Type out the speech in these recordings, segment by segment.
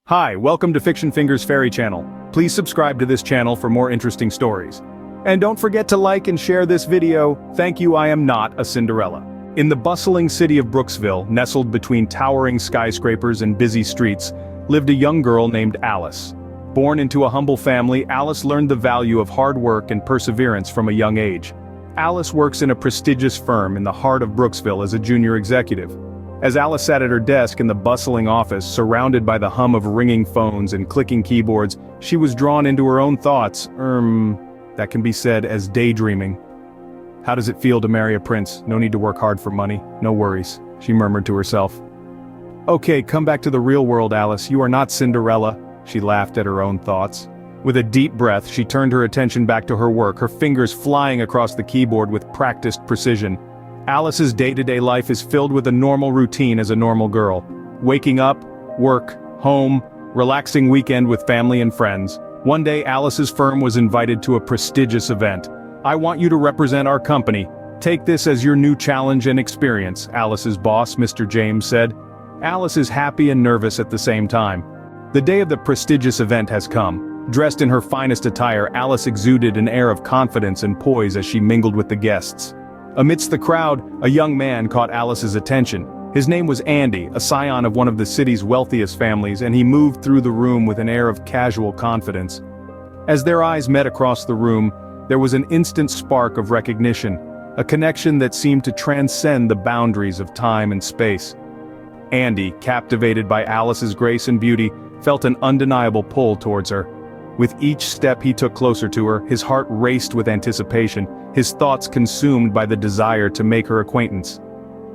Hi, welcome to Fiction Fingers Fairy Channel. Please subscribe to this channel for more interesting stories. And don't forget to like and share this video. Thank you, I am not a Cinderella. In the bustling city of Brooksville, nestled between towering skyscrapers and busy streets, lived a young girl named Alice. Born into a humble family, Alice learned the value of hard work and perseverance from a young age. Alice works in a prestigious firm in the heart of Brooksville as a junior executive. As Alice sat at her desk in the bustling office, surrounded by the hum of ringing phones and clicking keyboards, she was drawn into her own thoughts, that can be said as daydreaming. How does it feel to marry a prince? No need to work hard for money, no worries, she murmured to herself. Okay, come back to the real world, Alice, you are not Cinderella, she laughed at her own thoughts. With a deep breath, she turned her attention back to her work, her fingers flying across the keyboard with practiced precision. Alice's day-to-day life is filled with a normal routine as a normal girl. Waking up, work, home, relaxing weekend with family and friends. One day Alice's firm was invited to a prestigious event. I want you to represent our company. Take this as your new challenge and experience, Alice's boss, Mr. James, said. Alice is happy and nervous at the same time. The day of the prestigious event has come. Dressed in her finest attire, Alice exuded an air of confidence and poise as she mingled with the guests. Amidst the crowd, a young man caught Alice's attention. His name was Andy, a scion of one of the city's wealthiest families, and he moved through the room with an air of casual confidence. As their eyes met across the room, there was an instant spark of recognition, a connection that seemed to transcend the boundaries of time and space. Andy, captivated by Alice's grace and beauty, felt an undeniable pull towards her. With each step he took closer to her, his heart raced with anticipation, his thoughts consumed by the desire to make her acquaintance.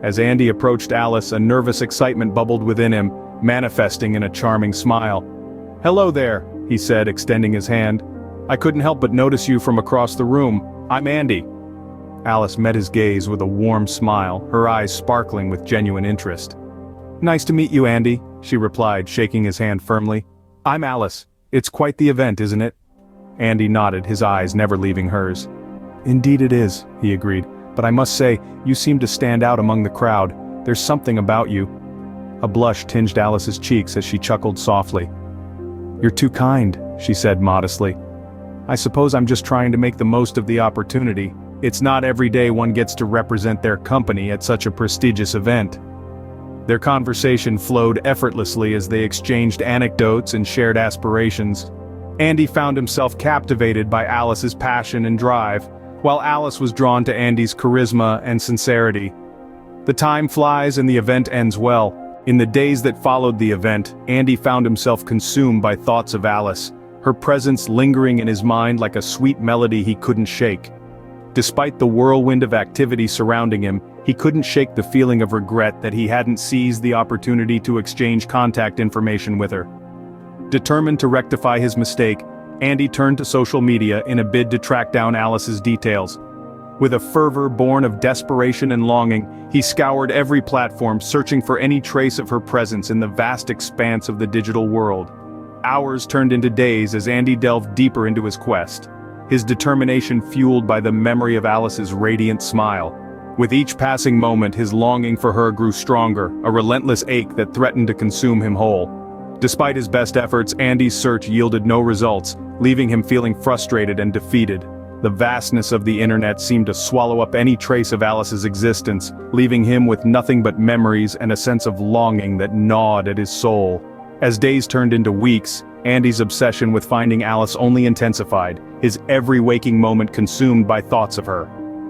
As Andy approached Alice, a nervous excitement bubbled within him, manifesting in a charming smile. "Hello there," he said, extending his hand. "I couldn't help but notice you from across the room. I'm Andy." Alice met his gaze with a warm smile, her eyes sparkling with genuine interest. "Nice to meet you, Andy," she replied, shaking his hand firmly. "I'm Alice. It's quite the event, isn't it?" Andy nodded, his eyes never leaving hers. "Indeed it is," he agreed, "but I must say, you seem to stand out among the crowd. There's something about you." A blush tinged Alice's cheeks as she chuckled softly. "You're too kind," she said modestly. "I suppose I'm just trying to make the most of the opportunity. It's not every day one gets to represent their company at such a prestigious event." Their conversation flowed effortlessly as they exchanged anecdotes and shared aspirations. Andy found himself captivated by Alice's passion and drive, while Alice was drawn to Andy's charisma and sincerity. The time flies and the event ends well. In the days that followed the event, Andy found himself consumed by thoughts of Alice, her presence lingering in his mind like a sweet melody he couldn't shake. Despite the whirlwind of activity surrounding him, he couldn't shake the feeling of regret that he hadn't seized the opportunity to exchange contact information with her. Determined to rectify his mistake, Andy turned to social media in a bid to track down Alice's details. With a fervor born of desperation and longing, he scoured every platform searching for any trace of her presence in the vast expanse of the digital world. Hours turned into days as Andy delved deeper into his quest, his determination fueled by the memory of Alice's radiant smile. With each passing moment, his longing for her grew stronger, a relentless ache that threatened to consume him whole. Despite his best efforts, Andy's search yielded no results, leaving him feeling frustrated and defeated. The vastness of the internet seemed to swallow up any trace of Alice's existence, leaving him with nothing but memories and a sense of longing that gnawed at his soul. As days turned into weeks, Andy's obsession with finding Alice only intensified, his every waking moment consumed by thoughts of her.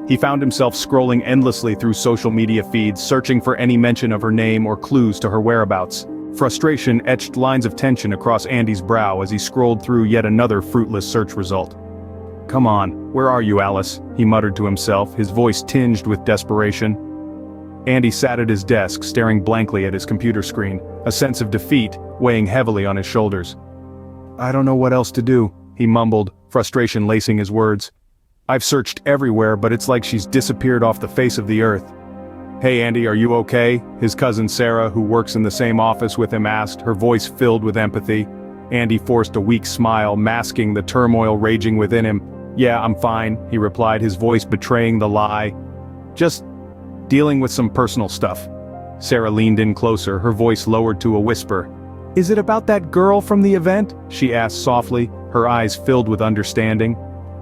He found himself scrolling endlessly through social media feeds, searching for any mention of her name or clues to her whereabouts. Frustration etched lines of tension across Andy's brow as he scrolled through yet another fruitless search result. "Come on, where are you, Alice?" he muttered to himself, his voice tinged with desperation. Andy sat at his desk, staring blankly at his computer screen, a sense of defeat weighing heavily on his shoulders. "I don't know what else to do," he mumbled, frustration lacing his words. "I've searched everywhere, but it's like she's disappeared off the face of the earth." "Hey Andy, are you okay?" his cousin Sarah, who works in the same office with him, asked, her voice filled with empathy. Andy forced a weak smile, masking the turmoil raging within him. "Yeah, I'm fine," he replied, his voice betraying the lie. "Just dealing with some personal stuff." Sarah leaned in closer, her voice lowered to a whisper. "Is it about that girl from the event?" she asked softly, her eyes filled with understanding.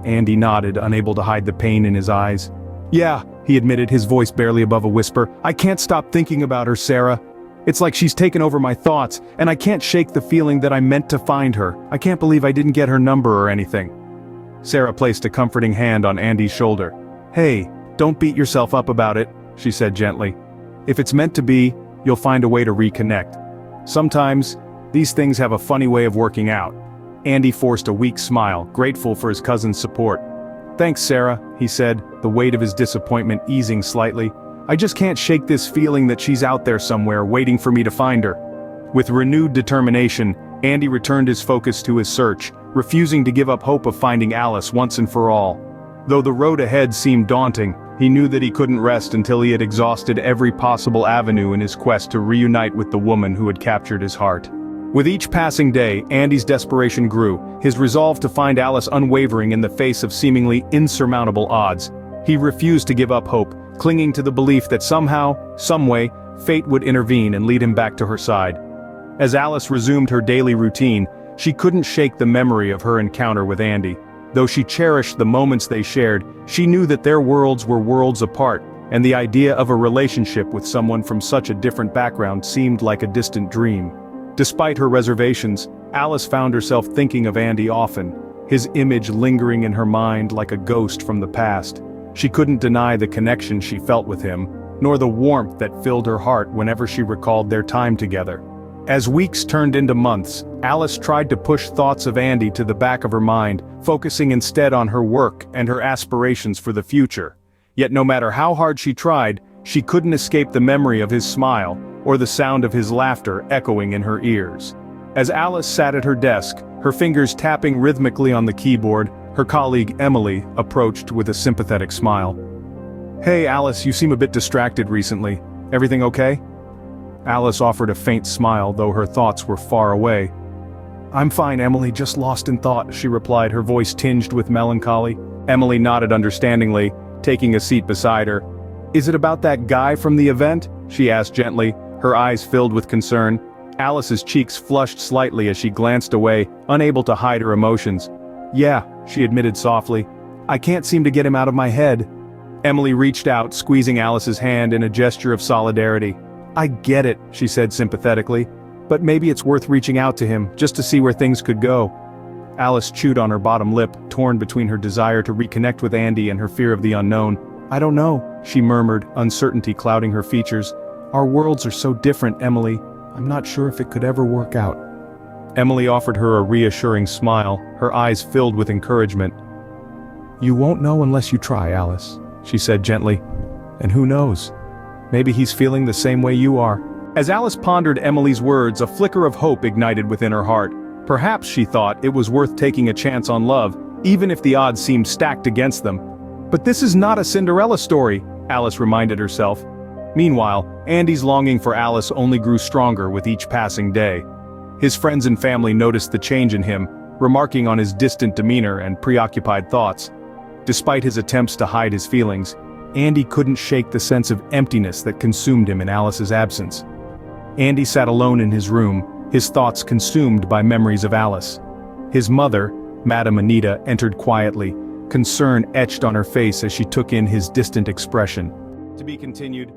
Andy nodded, unable to hide the pain in his eyes. "Yeah," he admitted, his voice barely above a whisper. "I can't stop thinking about her, Sarah. It's like she's taken over my thoughts, and I can't shake the feeling that I meant to find her. I can't believe I didn't get her number or anything." Sarah placed a comforting hand on Andy's shoulder. "Hey, don't beat yourself up about it," she said gently. "If it's meant to be, you'll find a way to reconnect. Sometimes, these things have a funny way of working out." Andy forced a weak smile, grateful for his cousin's support. "Thanks, Sarah," he said, the weight of his disappointment easing slightly. "I just can't shake this feeling that she's out there somewhere waiting for me to find her." With renewed determination, Andy returned his focus to his search, refusing to give up hope of finding Alice once and for all. Though the road ahead seemed daunting, he knew that he couldn't rest until he had exhausted every possible avenue in his quest to reunite with the woman who had captured his heart. With each passing day, Andy's desperation grew, his resolve to find Alice unwavering in the face of seemingly insurmountable odds. He refused to give up hope, clinging to the belief that somehow, someway, fate would intervene and lead him back to her side. As Alice resumed her daily routine, she couldn't shake the memory of her encounter with Andy. Though she cherished the moments they shared, she knew that their worlds were worlds apart, and the idea of a relationship with someone from such a different background seemed like a distant dream. Despite her reservations, Alice found herself thinking of Andy often, his image lingering in her mind like a ghost from the past. She couldn't deny the connection she felt with him, nor the warmth that filled her heart whenever she recalled their time together. As weeks turned into months, Alice tried to push thoughts of Andy to the back of her mind, focusing instead on her work and her aspirations for the future. Yet no matter how hard she tried, she couldn't escape the memory of his smile, or the sound of his laughter echoing in her ears. As Alice sat at her desk, her fingers tapping rhythmically on the keyboard, her colleague Emily approached with a sympathetic smile. "Hey Alice, you seem a bit distracted recently. Everything okay?" Alice offered a faint smile, though her thoughts were far away. "I'm fine, Emily, just lost in thought," she replied, her voice tinged with melancholy. Emily nodded understandingly, taking a seat beside her. "Is it about that guy from the event?" she asked gently, her eyes filled with concern. Alice's cheeks flushed slightly as she glanced away, unable to hide her emotions. "Yeah," she admitted softly. "I can't seem to get him out of my head." Emily reached out, squeezing Alice's hand in a gesture of solidarity. "I get it," she said sympathetically, "but maybe it's worth reaching out to him, just to see where things could go." Alice chewed on her bottom lip, torn between her desire to reconnect with Andy and her fear of the unknown. "I don't know," she murmured, uncertainty clouding her features. "Our worlds are so different, Emily. I'm not sure if it could ever work out." Emily offered her a reassuring smile, her eyes filled with encouragement. "You won't know unless you try, Alice," she said gently. "And who knows? Maybe he's feeling the same way you are." As Alice pondered Emily's words, a flicker of hope ignited within her heart. Perhaps, she thought, it was worth taking a chance on love, even if the odds seemed stacked against them. But this is not a Cinderella story, Alice reminded herself. Meanwhile, Andy's longing for Alice only grew stronger with each passing day. His friends and family noticed the change in him, remarking on his distant demeanor and preoccupied thoughts. Despite his attempts to hide his feelings, Andy couldn't shake the sense of emptiness that consumed him in Alice's absence. Andy sat alone in his room, his thoughts consumed by memories of Alice. His mother, Madame Anita, entered quietly, concern etched on her face as she took in his distant expression. To be continued.